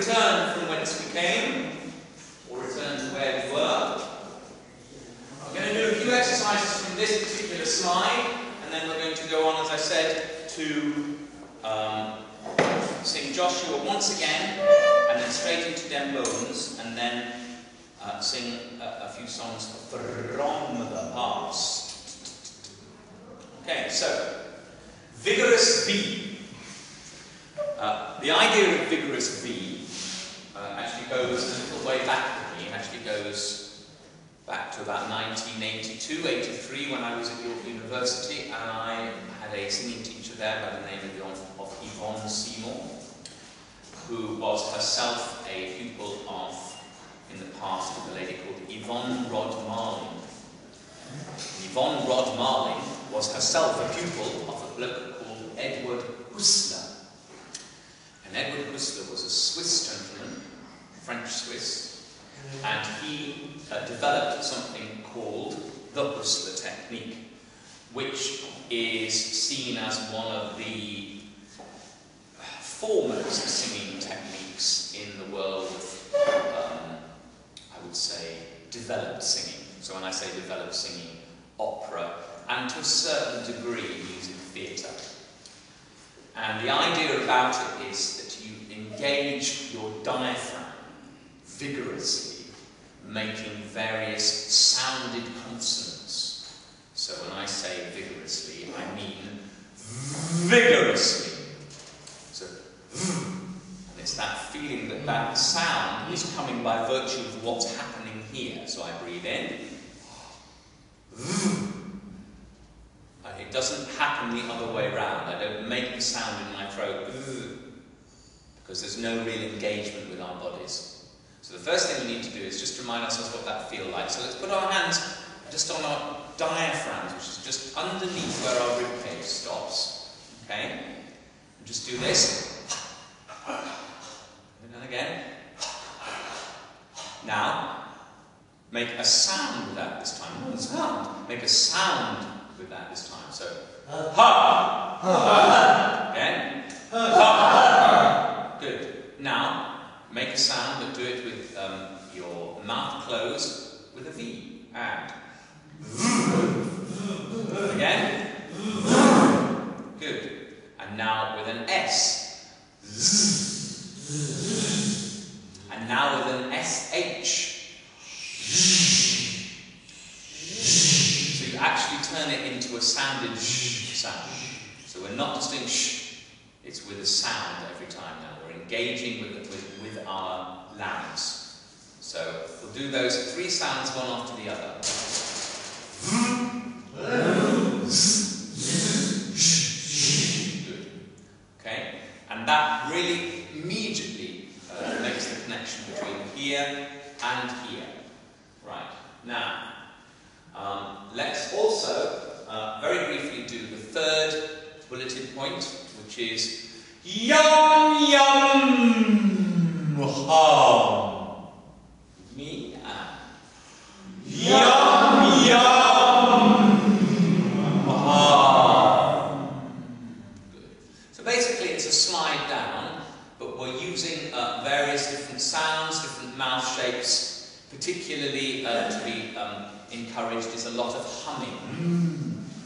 return from whence we came, or return to where we were. I'm going to do a few exercises from this particular slide, and then we're going to go on, as I said, to sing Joshua once again, and then straight into Dem Bones, and then sing a few songs from the past. Okay, so, vigorous V. The idea of vigorous V actually goes a little way back for me. It actually goes back to about 1982, 83, when I was at York University, and I had a singing teacher there by the name of Yvonne Seymour, who was herself a pupil of, in the past, of a lady called Yvonne Rod-Marling. Yvonne Rod-Marling was herself a pupil of a bloke called Edward Husler. And Edward Husler was a Swiss gentleman, French-Swiss, and he developed something called the Husler technique, which is seen as one of the foremost singing techniques in the world of, I would say, developed singing. So when I say developed singing, opera, and to a certain degree, music theatre. And the idea about it is that you engage your diaphragm vigorously, making various sounded consonants. So when I say vigorously, I mean vigorously. So, and it's that feeling that that sound is coming by virtue of what's happening here. So I breathe in. It doesn't happen the other way around. I don't make the sound in my throat because there's no real engagement with our bodies. So the first thing we need to do is just remind ourselves what that feels like. So let's put our hands just on our diaphragms, which is just underneath where our ribcage stops. Okay? And just do this. And then again. Now, make a sound with that this time. Not a sound. Make a sound with that this time. So, ha! Ha! Again. Ha! Good. Now, make a sound, but do it with your mouth closed with a V. And. Again. Good. And now with an S. And now with an SH. So you actually turn it into a sounded sh sound. So we're not just doing sh, it's with a sound every time now. We're engaging with our larynx. So we'll do those three sounds one after the other. Good. Okay? And that really immediately makes the connection between here and here. Right. Now, let's also very briefly do the third bulleted point, which is yum yum ha. Me and yum yum ha. Good. So basically, it's a slide down, but we're using various different sounds, different mouth shapes. Particularly to be encouraged is a lot of humming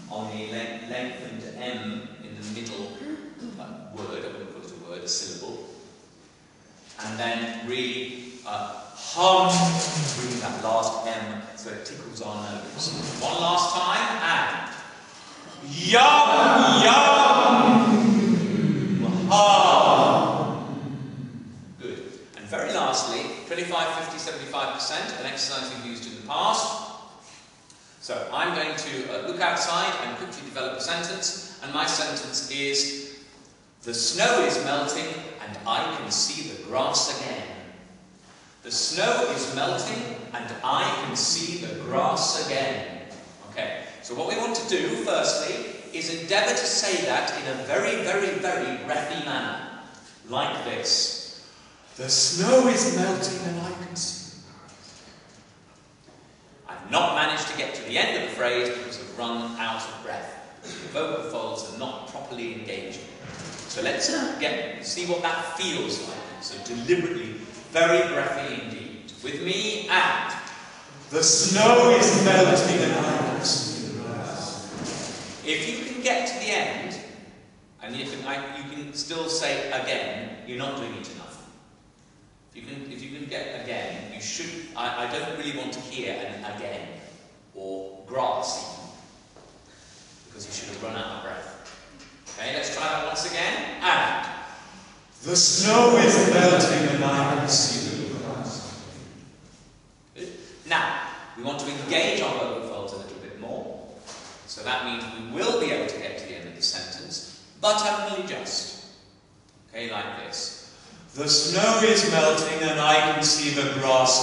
on the lengthened M in the middle word, I wouldn't call it a word, a syllable. And then really hum, bring that last M so it tickles our nose. One last time, and yum, yum, hum. Good. And very lastly, 25, 50, 75%, an exercise we've used in the past. So I'm going to look outside and quickly develop a sentence, and my sentence is, the snow is melting and I can see the grass again. The snow is melting and I can see the grass again. Okay, so what we want to do, firstly, is endeavour to say that in a very, very, very breathy manner, like this. The snow is melting and I can see. I've not managed to get to the end of the phrase because I've run out of breath. The vocal folds are not properly engaging. So let's see what that feels like. So deliberately, very breathy indeed. With me, and The snow is melting and I can see the grass. if you can get to the end, and you can still say again, you're not doing it enough. If you can get again, you should. I don't really want to hear an again or grass even, because you should have run out of breath. Okay, let's try that once again. And The snow is melting and I can see the grass. good. Now we want to engage our vocal folds a little bit more. So that means we will be able to get to the end of the sentence, but only just. Okay, like this. The snow is melting and I can see the grass.